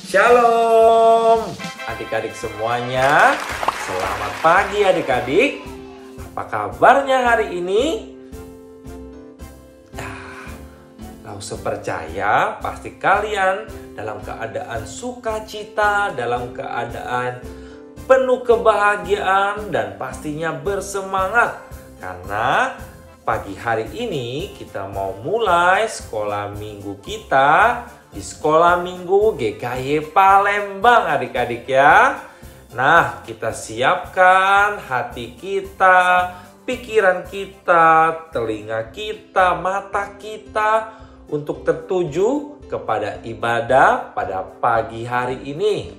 Shalom adik-adik semuanya. Selamat pagi adik-adik. Apa kabarnya hari ini? Gak usah percaya, pasti kalian dalam keadaan sukacita, dalam keadaan penuh kebahagiaan dan pastinya bersemangat. Karena pagi hari ini kita mau mulai sekolah minggu kita di Sekolah Minggu GKY Palembang adik-adik ya. Nah, kita siapkan hati kita, pikiran kita, telinga kita, mata kita untuk tertuju kepada ibadah pada pagi hari ini.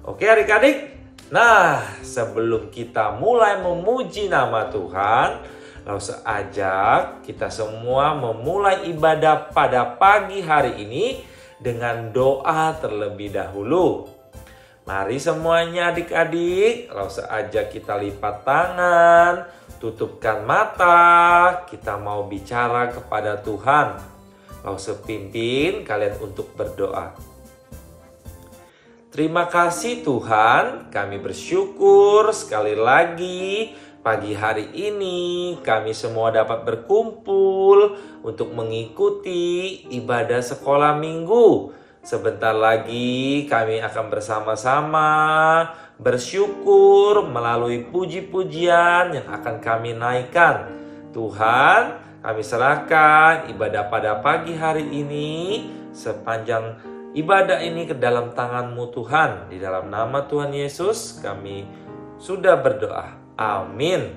Oke adik-adik? Nah, sebelum kita mulai memuji nama Tuhan, langsung ajak kita semua memulai ibadah pada pagi hari ini dengan doa terlebih dahulu. Mari semuanya adik-adik, langsung ajak kita lipat tangan, tutupkan mata, kita mau bicara kepada Tuhan. Langsung pimpin kalian untuk berdoa. Terima kasih Tuhan, kami bersyukur sekali lagi pagi hari ini kami semua dapat berkumpul untuk mengikuti ibadah sekolah minggu. Sebentar lagi kami akan bersama-sama bersyukur melalui puji-pujian yang akan kami naikkan. Tuhan, kami serahkan ibadah pada pagi hari ini, sepanjang ibadah ini ke dalam tangan-Mu Tuhan. Di dalam nama Tuhan Yesus kami sudah berdoa. Amin.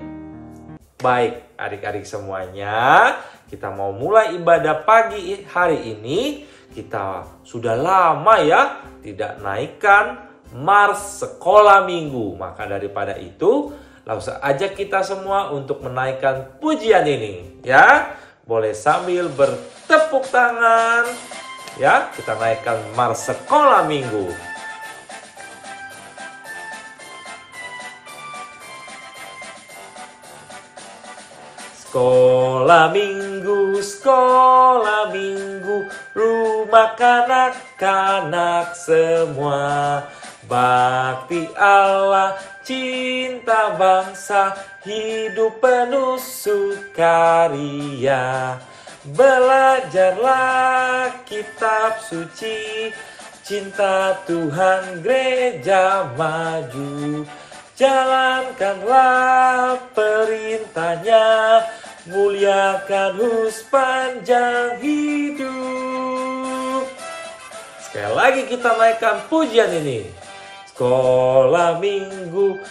Baik adik-adik semuanya, kita mau mulai ibadah pagi hari ini. Kita sudah lama ya tidak naikkan Mars Sekolah Minggu. Maka daripada itu, langsung ajak kita semua untuk menaikkan pujian ini ya. Boleh sambil bertepuk tangan ya, kita naikkan Mars Sekolah Minggu. Sekolah minggu, rumah kanak-kanak semua. Bakti Allah, cinta bangsa, hidup penuh sukaria. Belajarlah kitab suci, cinta Tuhan gereja maju. Jalankanlah perintahnya, muliakan sepanjang hidup. Sekali lagi kita naikkan pujian ini. Sekolah minggu,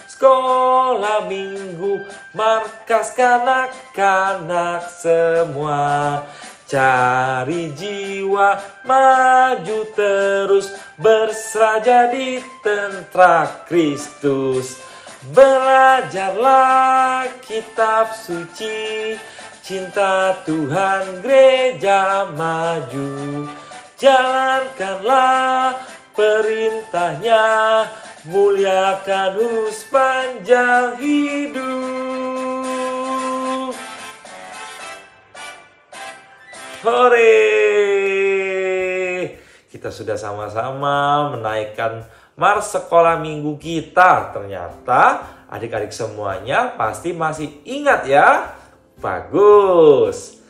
markas kanak-kanak semua. Cari jiwa, maju terus, berserah jadi tentara Kristus. Belajarlah kitab suci, cinta Tuhan gereja maju. Jalankanlah perintahnya, muliakan sepanjang hidup. Hore! Kita sudah sama-sama menaikkan Mars Sekolah Minggu kita. Ternyata adik-adik semuanya pasti masih ingat ya. Bagus.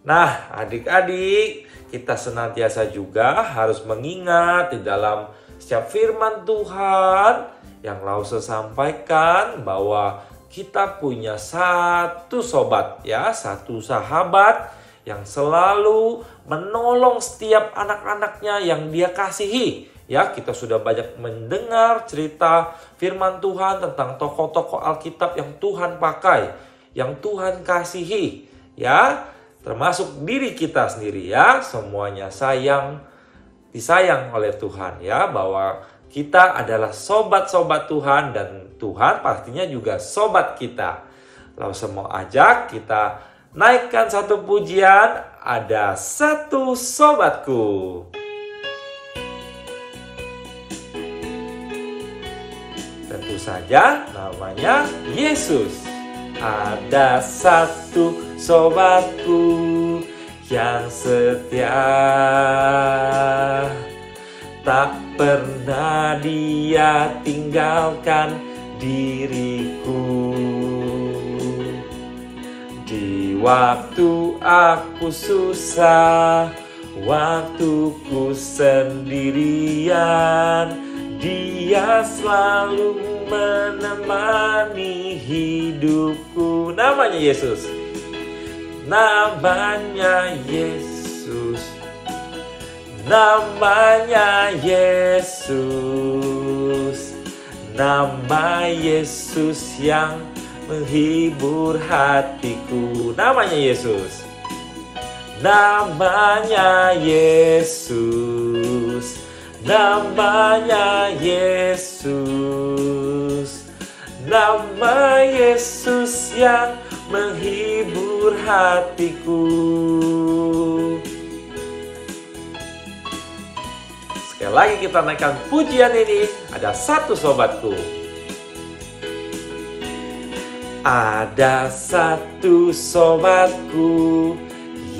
Nah adik-adik, kita senantiasa juga harus mengingat di dalam setiap firman Tuhan yang Lause sampaikan bahwa kita punya satu sobat ya, satu sahabat yang selalu menolong setiap anak-anaknya yang dia kasihi. Ya, kita sudah banyak mendengar cerita firman Tuhan tentang tokoh-tokoh Alkitab yang Tuhan pakai, yang Tuhan kasihi, ya, termasuk diri kita sendiri ya, semuanya disayang oleh Tuhan ya, bahwa kita adalah sobat-sobat Tuhan dan Tuhan pastinya juga sobat kita. Lalu semua ajak kita naikkan satu pujian, ada satu sobatku. Tentu saja namanya Yesus. Ada satu sobatku yang setia, tak pernah pernah Dia tinggalkan diriku. Di waktu aku susah, waktuku sendirian, Dia selalu menemani hidupku. Namanya Yesus. Namanya Yesus. Namanya Yesus. Nama Yesus yang menghibur hatiku. Namanya Yesus. Namanya Yesus. Namanya Yesus. Nama Yesus yang menghibur hatiku. Sekali lagi kita naikkan pujian ini. Ada satu sobatku. Ada satu sobatku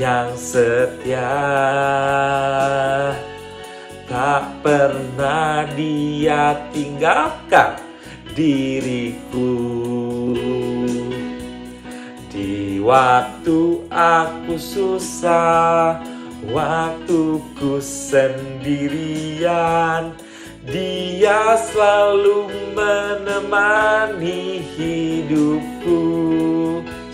yang setia, tak pernah Dia tinggalkan diriku. Di waktu aku susah, waktuku sendirian, Dia selalu menemani hidupku.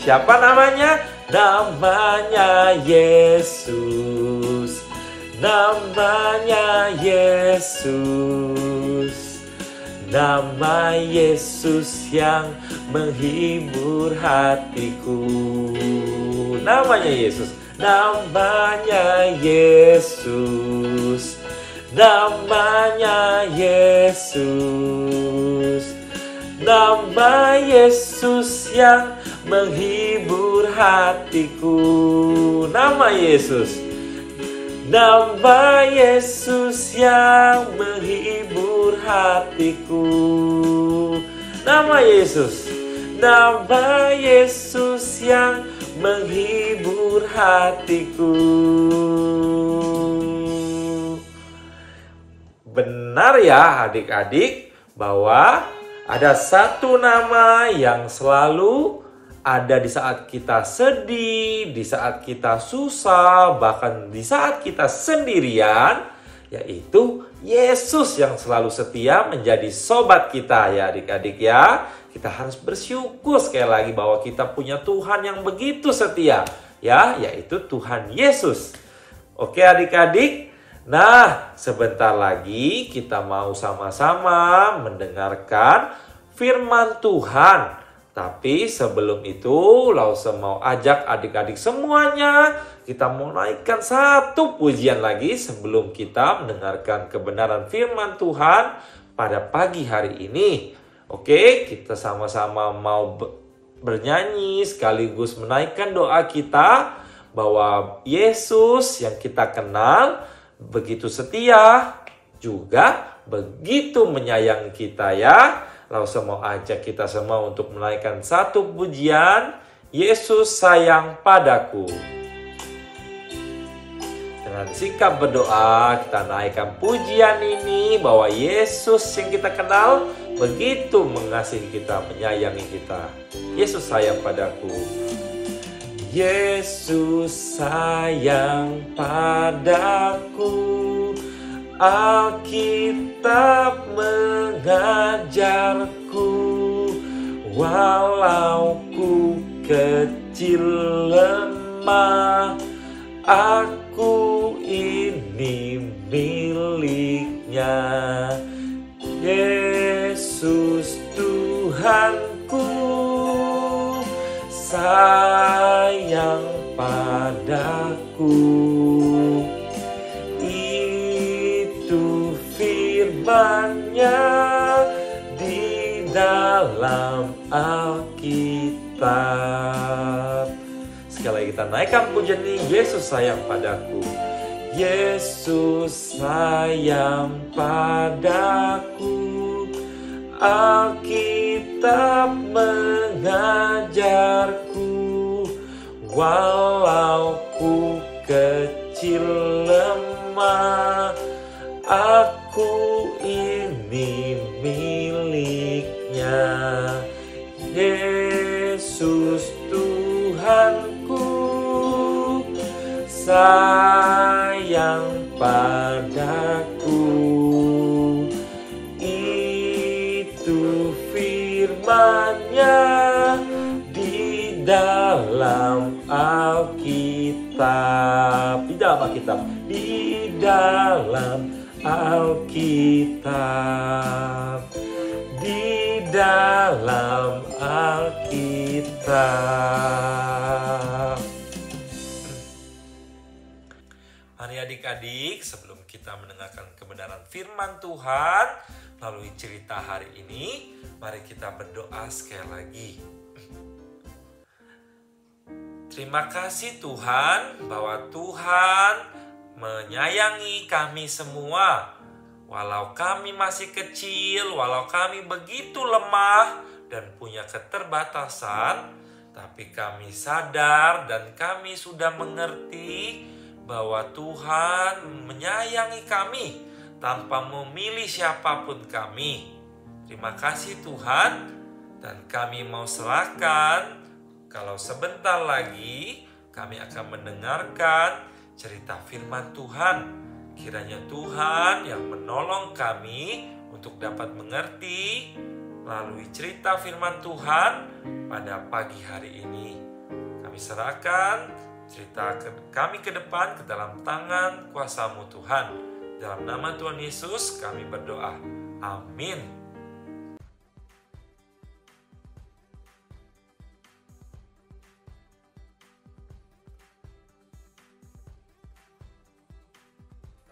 Siapa namanya? Namanya Yesus. Namanya Yesus. Nama Yesus yang menghibur hatiku. Namanya Yesus. Namanya Yesus. Namanya Yesus. Nama Yesus yang menghibur hatiku. Nama Yesus. Nama Yesus yang menghibur hatiku. Nama Yesus. Nama Yesus yang menghibur hatiku. Benar ya adik-adik, bahwa ada satu nama yang selalu ada di saat kita sedih, di saat kita susah, bahkan di saat kita sendirian, yaitu Yesus yang selalu setia menjadi sobat kita ya adik-adik ya. Kita harus bersyukur sekali lagi bahwa kita punya Tuhan yang begitu setia ya, yaitu Tuhan Yesus. Oke adik-adik, nah sebentar lagi kita mau sama-sama mendengarkan firman Tuhan. Tapi sebelum itu, Lause mau ajak adik-adik semuanya, kita mau naikkan satu pujian lagi sebelum kita mendengarkan kebenaran firman Tuhan pada pagi hari ini. Oke, kita sama-sama mau bernyanyi sekaligus menaikkan doa kita bahwa Yesus yang kita kenal begitu setia, juga begitu menyayangi kita ya. Lause mau ajak kita semua untuk menaikkan satu pujian, Yesus sayang padaku. Dengan sikap berdoa, kita naikkan pujian ini bahwa Yesus yang kita kenal begitu mengasihi kita, menyayangi kita. Yesus sayang padaku. Yesus sayang padaku. Alkitab mengajarku, walau ku kecil lemah, aku ini miliknya. Yesus Tuhanku sayang padaku. Firman-Nya di dalam Alkitab. Sekali lagi kita naikkan pujian ini, Yesus sayang padaku. Yesus sayang padaku. Alkitab mengajarku, walau ku kecil lemah, aku datang padaku. Itu firman-Nya di dalam Alkitab. Di dalam Alkitab. Di dalam Alkitab. Di dalam Alkitab. Mari adik-adik, sebelum kita mendengarkan kebenaran firman Tuhan melalui cerita hari ini, mari kita berdoa sekali lagi. Terima kasih Tuhan bahwa Tuhan menyayangi kami semua. Walau kami masih kecil, walau kami begitu lemah dan punya keterbatasan, tapi kami sadar dan kami sudah mengerti bahwa Tuhan menyayangi kami tanpa memilih siapapun kami. Terima kasih Tuhan, dan kami mau serahkan kalau sebentar lagi kami akan mendengarkan cerita firman Tuhan. Kiranya Tuhan yang menolong kami untuk dapat mengerti melalui cerita firman Tuhan pada pagi hari ini. Kami serahkan cerita kami ke depan ke dalam tangan kuasa-Mu Tuhan. Dalam nama Tuhan Yesus kami berdoa. Amin.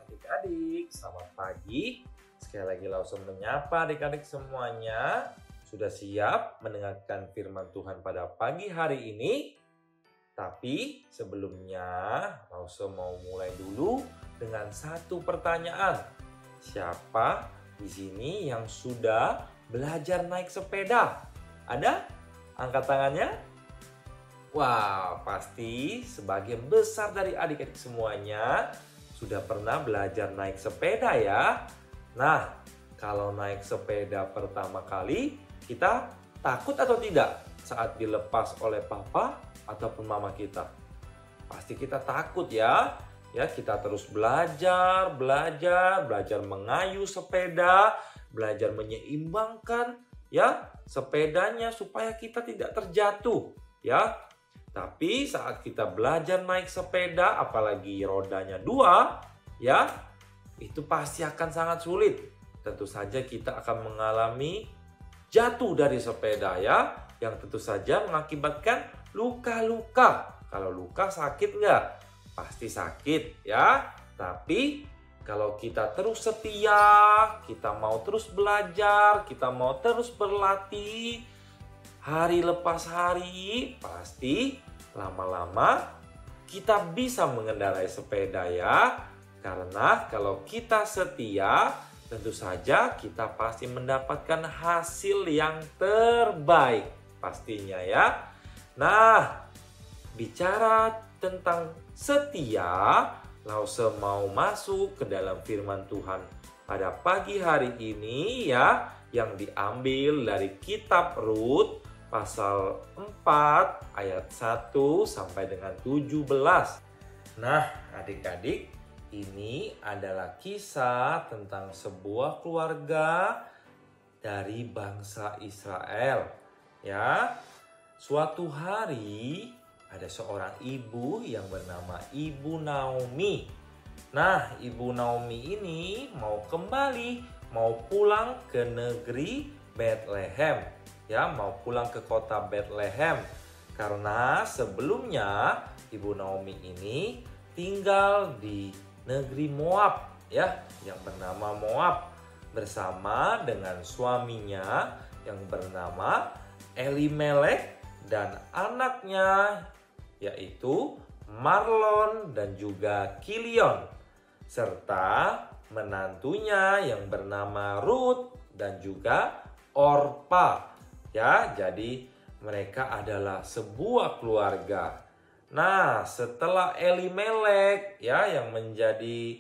Adik-adik, selamat pagi. Sekali lagi langsung menyapa adik-adik semuanya. Sudah siap mendengarkan firman Tuhan pada pagi hari ini? Tapi sebelumnya, langsung mau mulai dulu dengan satu pertanyaan. Siapa di sini yang sudah belajar naik sepeda? Ada? Angkat tangannya. Wah, pasti sebagian besar dari adik-adik semuanya sudah pernah belajar naik sepeda ya. Nah, kalau naik sepeda pertama kali, kita takut atau tidak saat dilepas oleh papa ataupun mama kita? Pasti kita takut ya. Ya, kita terus belajar mengayuh sepeda, belajar menyeimbangkan ya sepedanya supaya kita tidak terjatuh ya. Tapi saat kita belajar naik sepeda, apalagi rodanya 2 ya, itu pasti akan sangat sulit. Tentu saja kita akan mengalami jatuh dari sepeda ya, yang tentu saja mengakibatkan luka-luka. Kalau luka sakit nggak? Pasti sakit ya. Tapi kalau kita terus setia, kita mau terus belajar, kita mau terus berlatih, hari lepas hari, pasti lama-lama kita bisa mengendarai sepeda ya. Karena kalau kita setia, tentu saja kita pasti mendapatkan hasil yang terbaik pastinya ya. Nah, bicara tentang setia, Lause mau masuk ke dalam firman Tuhan pada pagi hari ini ya, yang diambil dari kitab Rut pasal 4 ayat 1 sampai dengan 17. Nah, adik-adik, ini adalah kisah tentang sebuah keluarga dari bangsa Israel. Ya, suatu hari ada seorang ibu yang bernama Ibu Naomi. Nah, Ibu Naomi ini mau pulang ke negeri Bethlehem. Ya, mau pulang ke kota Bethlehem. Karena sebelumnya Ibu Naomi ini tinggal di negeri Moab ya, yang bernama Moab, bersama dengan suaminya yang bernama Elimelek dan anaknya yaitu Marlon dan juga Kilion, serta menantunya yang bernama Ruth dan juga Orpa. Ya, jadi mereka adalah sebuah keluarga. Nah, setelah Elimelek ya yang menjadi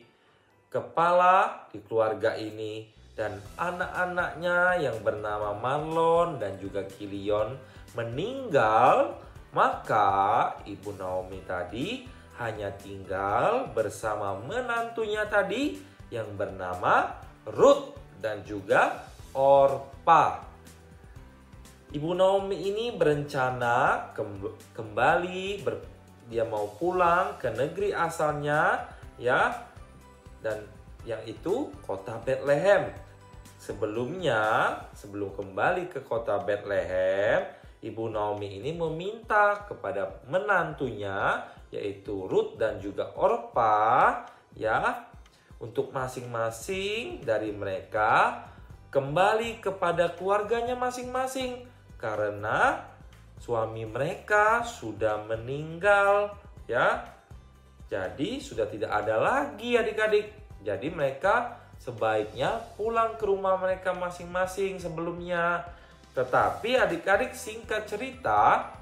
kepala di keluarga ini dan anak-anaknya yang bernama Marlon dan juga Kilion meninggal, maka Ibu Naomi tadi hanya tinggal bersama menantunya tadi yang bernama Ruth dan juga Orpa. Ibu Naomi ini berencana kembali, dia mau pulang ke negeri asalnya, ya, dan yang itu kota Bethlehem. Sebelum kembali ke kota Bethlehem, Ibu Naomi ini meminta kepada menantunya, yaitu Ruth dan juga Orpa, ya, untuk masing-masing dari mereka kembali kepada keluarganya masing-masing. Karena suami mereka sudah meninggal, ya. Jadi sudah tidak ada lagi adik-adik. Jadi mereka sebaiknya pulang ke rumah mereka masing-masing sebelumnya. Tetapi adik-adik, singkat cerita,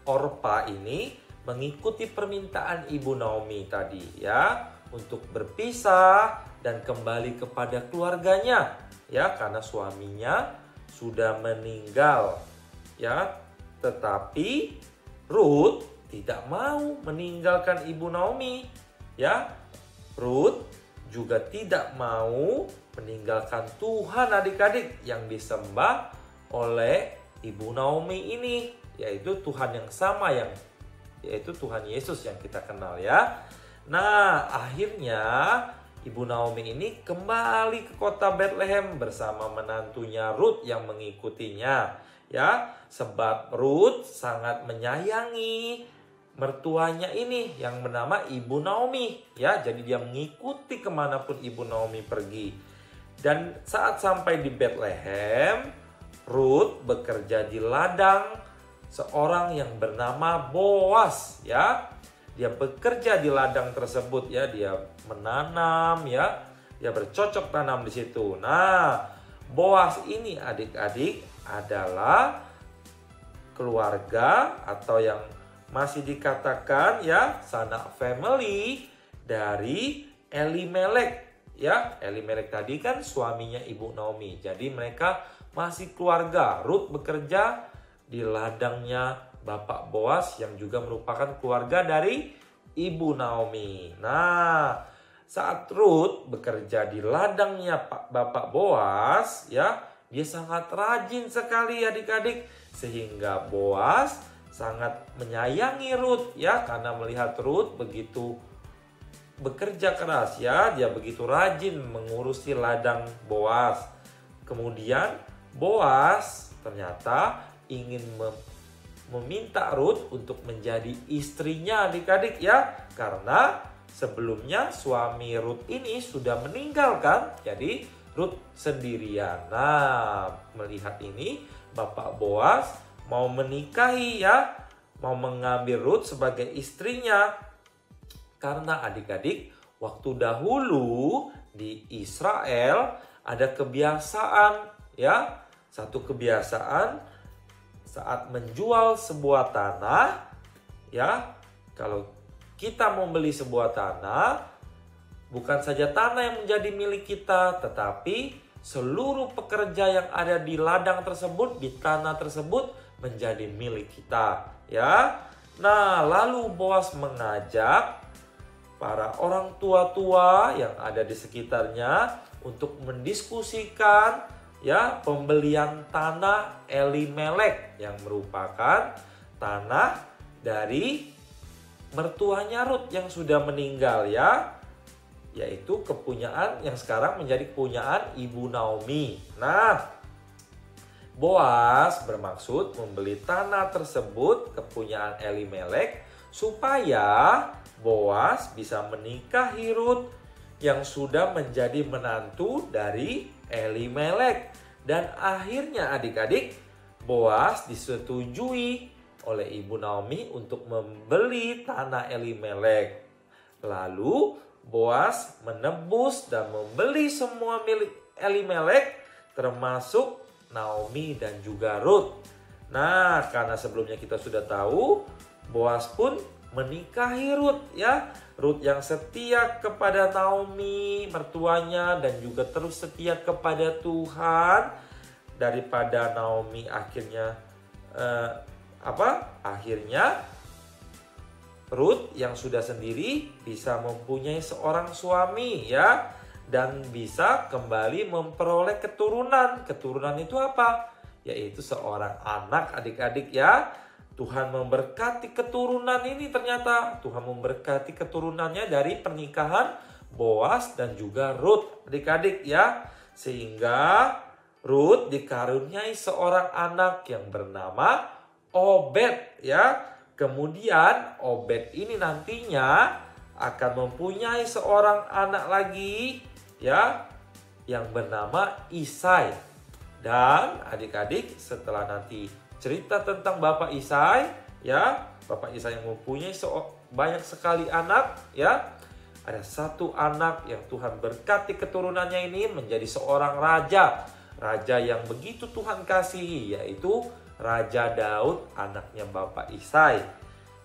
Orpa ini mengikuti permintaan Ibu Naomi tadi, ya, untuk berpisah dan kembali kepada keluarganya, ya, karena suaminya sudah meninggal, ya. Tetapi Ruth tidak mau meninggalkan Ibu Naomi, ya. Ruth juga tidak mau meninggalkan Tuhan adik-adik yang disembah oleh Ibu Naomi ini, yaitu Tuhan yang sama, yaitu Tuhan Yesus yang kita kenal, ya. Nah, akhirnya Ibu Naomi ini kembali ke kota Bethlehem bersama menantunya Ruth yang mengikutinya, ya. Sebab Ruth sangat menyayangi mertuanya ini yang bernama Ibu Naomi, ya. Jadi dia mengikuti kemanapun Ibu Naomi pergi. Dan saat sampai di Bethlehem, Ruth bekerja di ladang seorang yang bernama Boas, ya. Dia bekerja di ladang tersebut, ya. Dia menanam, ya. Dia bercocok tanam di situ. Nah, Boas ini adik-adik adalah keluarga atau yang masih dikatakan, ya, sanak family dari Elimelek, ya. Elimelek tadi kan suaminya Ibu Naomi. Jadi mereka masih keluarga. Ruth bekerja di ladangnya Bapak Boas yang juga merupakan keluarga dari Ibu Naomi. Nah, saat Ruth bekerja di ladangnya Bapak Boas, ya, dia sangat rajin sekali adik-adik, sehingga Boas sangat menyayangi Ruth, ya, karena melihat Ruth begitu bekerja keras, ya, dia begitu rajin mengurusi ladang Boas. Kemudian Boas ternyata ingin meminta Ruth untuk menjadi istrinya adik-adik, ya, karena sebelumnya suami Ruth ini sudah meninggal kan, jadi Ruth sendirian. Nah, melihat ini Bapak Boas mau menikahi, ya, mau mengambil Ruth sebagai istrinya. Karena adik-adik, waktu dahulu di Israel ada kebiasaan, ya, satu kebiasaan saat menjual sebuah tanah, ya, kalau kita membeli sebuah tanah, bukan saja tanah yang menjadi milik kita, tetapi seluruh pekerja yang ada di ladang tersebut, di tanah tersebut menjadi milik kita, ya. Nah, lalu Boas mengajak para orang tua-tua yang ada di sekitarnya untuk mendiskusikan, ya, pembelian tanah Elimelek yang merupakan tanah dari mertuanya Ruth yang sudah meninggal, ya, yaitu kepunyaan yang sekarang menjadi kepunyaan Ibu Naomi. Nah, Boas bermaksud membeli tanah tersebut kepunyaan Elimelek supaya Boas bisa menikahi Ruth yang sudah menjadi menantu dari Elimelek. Dan akhirnya adik-adik, Boas disetujui oleh Ibu Naomi untuk membeli tanah Elimelek. Lalu Boas menebus dan membeli semua milik Elimelek, termasuk Naomi dan juga Ruth. Nah, karena sebelumnya kita sudah tahu, Boas pun menikahi Ruth, ya. Ruth yang setia kepada Naomi mertuanya dan juga terus setia kepada Tuhan, daripada Naomi akhirnya Ruth yang sudah sendiri bisa mempunyai seorang suami ya, dan bisa kembali memperoleh keturunan. Keturunan itu apa? Yaitu seorang anak, adik-adik ya. Tuhan memberkati keturunan ini, ternyata Tuhan memberkati keturunannya dari pernikahan Boas dan juga Ruth, adik-adik ya. Sehingga Ruth dikaruniai seorang anak yang bernama Obed ya. Kemudian Obed ini nantinya akan mempunyai seorang anak lagi ya, yang bernama Isai. Dan adik-adik, setelah nanti cerita tentang Bapak Isai ya, Bapak Isai yang mempunyai banyak sekali anak ya. Ada satu anak yang Tuhan berkati keturunannya ini menjadi seorang raja. Raja yang begitu Tuhan kasihi, yaitu Raja Daud, anaknya Bapak Isai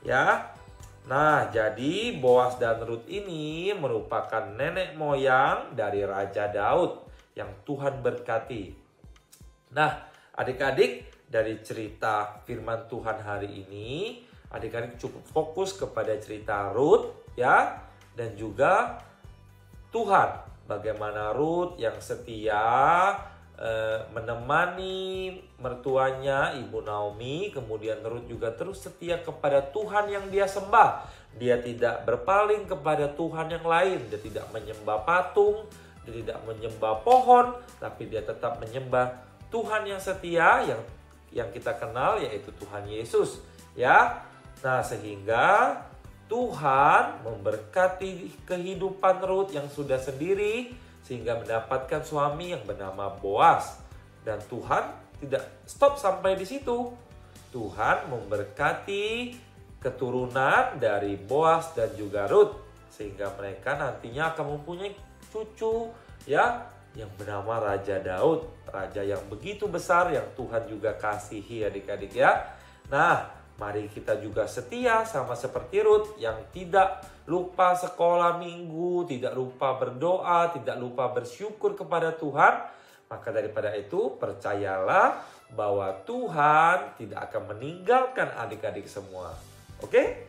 ya. Nah, jadi Boas dan Ruth ini merupakan nenek moyang dari Raja Daud yang Tuhan berkati. Nah, adik-adik, dari cerita firman Tuhan hari ini, adik-adik cukup fokus kepada cerita Ruth ya, dan juga Tuhan, bagaimana Ruth yang setia menemani mertuanya Ibu Naomi. Kemudian Ruth juga terus setia kepada Tuhan yang dia sembah. Dia tidak berpaling kepada Tuhan yang lain. Dia tidak menyembah patung, dia tidak menyembah pohon, tapi dia tetap menyembah Tuhan yang setia yang kita kenal, yaitu Tuhan Yesus ya. Nah, sehingga Tuhan memberkati kehidupan Ruth yang sudah sendiri, sehingga mendapatkan suami yang bernama Boas. Dan Tuhan tidak stop sampai di situ. Tuhan memberkati keturunan dari Boas dan juga Ruth, sehingga mereka nantinya akan mempunyai cucu ya, yang bernama Raja Daud. Raja yang begitu besar yang Tuhan juga kasihi, adik-adik ya. Nah, mari kita juga setia sama seperti Ruth yang tidak lupa sekolah minggu, tidak lupa berdoa, tidak lupa bersyukur kepada Tuhan. Maka daripada itu, percayalah bahwa Tuhan tidak akan meninggalkan adik-adik semua. Oke?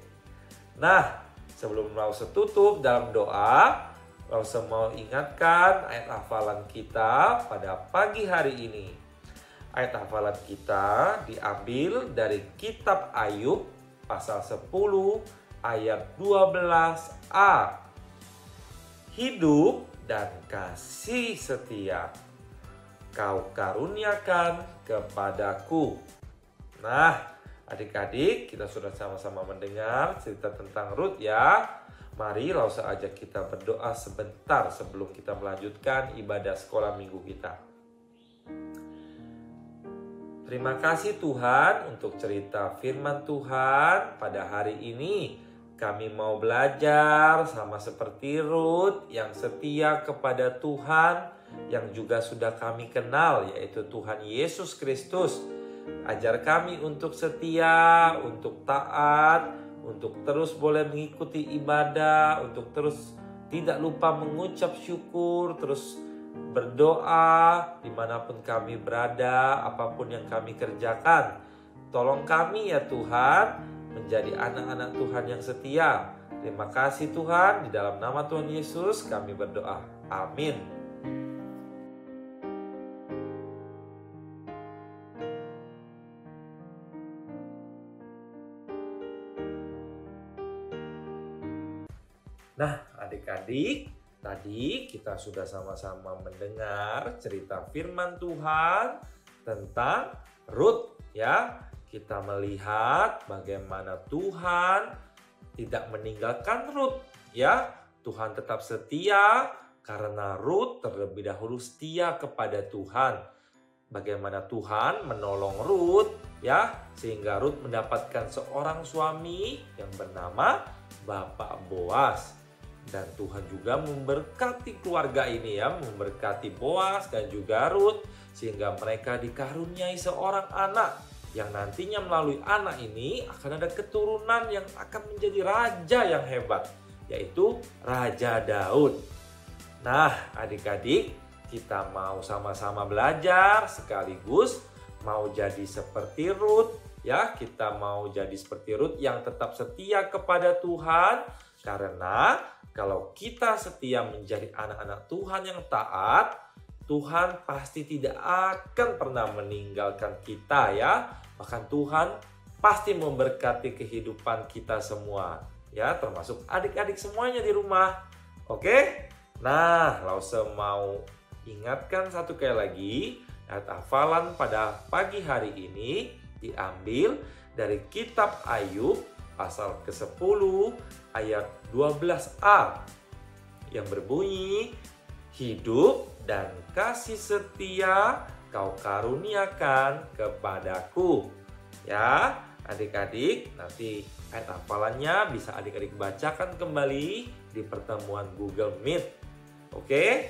Nah, sebelum Lause tutup dalam doa, Lause mau ingatkan ayat hafalan kita pada pagi hari ini. Ayat hafalan kita diambil dari kitab Ayub pasal 10 ayat 12a. Hidup dan kasih setia Kau karuniakan kepadaku. Nah, adik-adik, kita sudah sama-sama mendengar cerita tentang Ruth ya. Mari Lause ajak kita berdoa sebentar sebelum kita melanjutkan ibadah sekolah minggu kita. Terima kasih Tuhan untuk cerita firman Tuhan pada hari ini. Kami mau belajar sama seperti Ruth yang setia kepada Tuhan, yang juga sudah kami kenal, yaitu Tuhan Yesus Kristus. Ajar kami untuk setia, untuk taat, untuk terus boleh mengikuti ibadah, untuk terus tidak lupa mengucap syukur, terus berdoa dimanapun kami berada, apapun yang kami kerjakan. Tolong kami ya Tuhan, menjadi anak-anak Tuhan yang setia. Terima kasih Tuhan, di dalam nama Tuhan Yesus kami berdoa. Amin. Nah, adik-adik, tadi kita sudah sama-sama mendengar cerita firman Tuhan tentang Ruth ya. Kita melihat bagaimana Tuhan tidak meninggalkan Ruth ya. Tuhan tetap setia karena Ruth terlebih dahulu setia kepada Tuhan. Bagaimana Tuhan menolong Ruth ya, sehingga Ruth mendapatkan seorang suami yang bernama Bapak Boas. Dan Tuhan juga memberkati keluarga ini ya, memberkati Boas dan juga Ruth, sehingga mereka dikaruniai seorang anak yang nantinya melalui anak ini akan ada keturunan yang akan menjadi raja yang hebat, yaitu Raja Daud. Nah, adik-adik, kita mau sama-sama belajar sekaligus mau jadi seperti Ruth Ya, kita mau jadi seperti Rut yang tetap setia kepada Tuhan. Karena kalau kita setia menjadi anak-anak Tuhan yang taat, Tuhan pasti tidak akan pernah meninggalkan kita ya. Bahkan Tuhan pasti memberkati kehidupan kita semua. Ya, termasuk adik-adik semuanya di rumah. Oke? Nah, Lause mau ingatkan satu kali lagi, ayat hafalan pada pagi hari ini diambil dari kitab Ayub pasal ke-10 ayat 12a yang berbunyi, hidup dan kasih setia kau karuniakan kepadaku. Ya, adik-adik, nanti ayat hafalannya bisa adik-adik bacakan kembali di pertemuan Google Meet. Oke?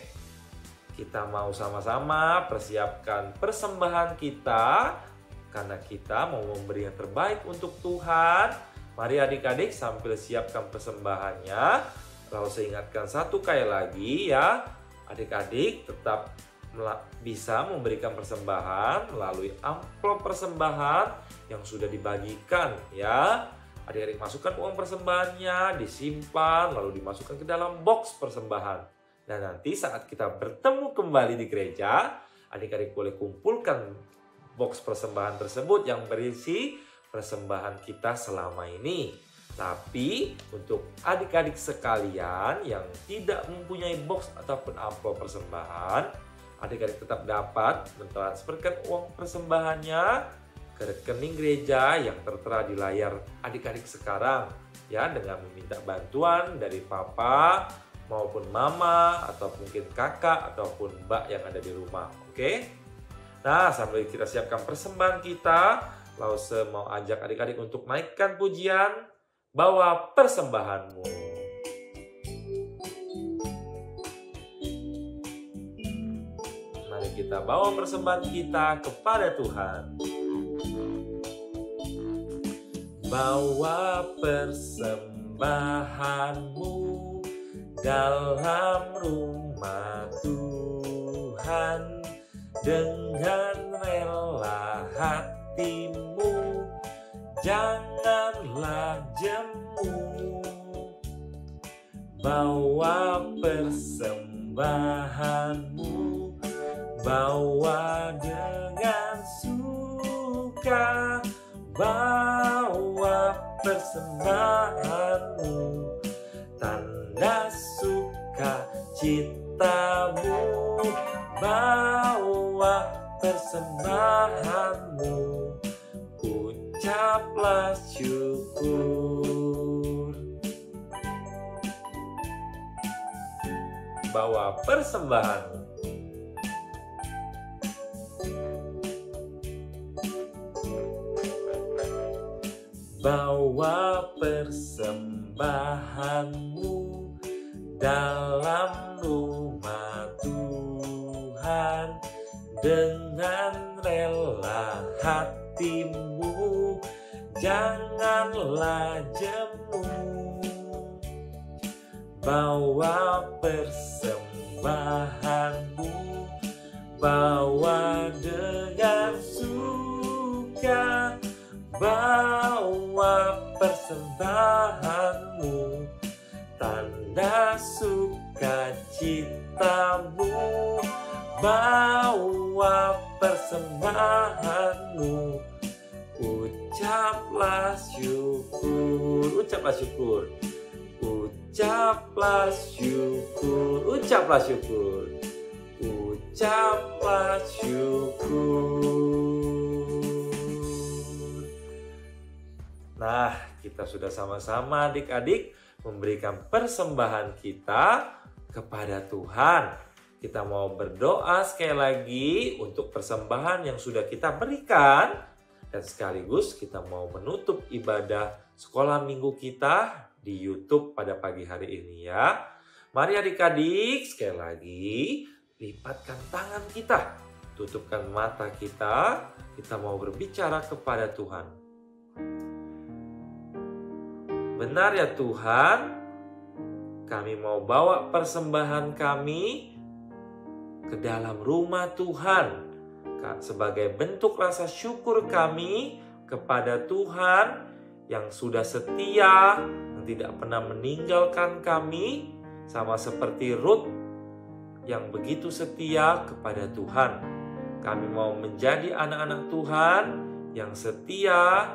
Kita mau sama-sama persiapkan persembahan kita karena kita mau memberi yang terbaik untuk Tuhan. Mari adik-adik sambil siapkan persembahannya. Lalu saya ingatkan satu kali lagi ya. Adik-adik tetap bisa memberikan persembahan melalui amplop persembahan yang sudah dibagikan ya. Adik-adik masukkan uang persembahannya, disimpan, lalu dimasukkan ke dalam box persembahan. Dan nanti saat kita bertemu kembali di gereja, adik-adik boleh kumpulkan box persembahan tersebut yang berisi persembahan kita selama ini. Tapi untuk adik-adik sekalian yang tidak mempunyai box ataupun amplop persembahan, adik-adik tetap dapat mentransferkan uang persembahannya ke rekening gereja yang tertera di layar adik-adik sekarang ya, dengan meminta bantuan dari papa maupun mama atau mungkin kakak ataupun mbak yang ada di rumah. Oke? Nah, sambil kita siapkan persembahan kita, Lause mau ajak adik-adik untuk naikkan pujian, bawa persembahanmu. Mari kita bawa persembahan kita kepada Tuhan. Bawa persembahanmu dalam rumah Tuhan. Dengan rela hatimu, janganlah jemu. Bawa persembahanmu, bawa dengan suka. Bawa persembahanmu, tanda sukacitamu. Bawa persembahanmu, ucaplah syukur. Bawa persembahanmu. Bawa persembahanmu dalam rumah Tuhan. Dengan rela hatimu, janganlah jemu. Bawa persembahanmu, bawa dengan suka. Bawa persembahanmu, tanda sukacitamu. Bawa persembahanmu, ucaplah syukur. Ucaplah syukur. Ucaplah syukur. Ucaplah syukur. Ucaplah syukur. Nah, kita sudah sama-sama adik-adik memberikan persembahan kita kepada Tuhan. Kita mau berdoa sekali lagi untuk persembahan yang sudah kita berikan. Dan sekaligus kita mau menutup ibadah sekolah minggu kita di YouTube pada pagi hari ini ya. Mari adik-adik sekali lagi lipatkan tangan kita. Tutupkan mata kita. Kita mau berbicara kepada Tuhan. Benar ya Tuhan, kami mau bawa persembahan kami ke dalam rumah Tuhan sebagai bentuk rasa syukur kami kepada Tuhan yang sudah setia, yang tidak pernah meninggalkan kami, sama seperti Ruth yang begitu setia kepada Tuhan. Kami mau menjadi anak-anak Tuhan yang setia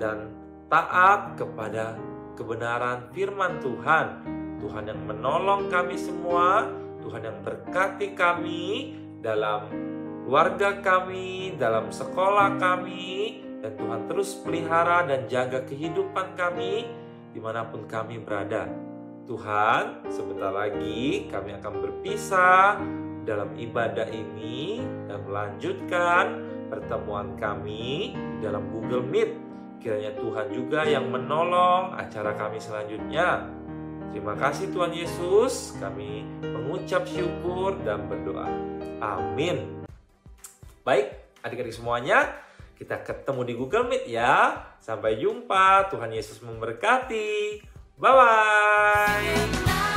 dan taat kepada kebenaran firman Tuhan. Tuhan yang menolong kami semua, Tuhan yang berkati kami dalam keluarga kami, dalam sekolah kami, dan Tuhan terus pelihara dan jaga kehidupan kami dimanapun kami berada. Tuhan, sebentar lagi kami akan berpisah dalam ibadah ini dan melanjutkan pertemuan kami dalam Google Meet. Kiranya Tuhan juga yang menolong acara kami selanjutnya. Terima kasih Tuhan Yesus, kami mengucap syukur dan berdoa. Amin. Baik, adik-adik semuanya, kita ketemu di Google Meet ya. Sampai jumpa, Tuhan Yesus memberkati. Bye-bye.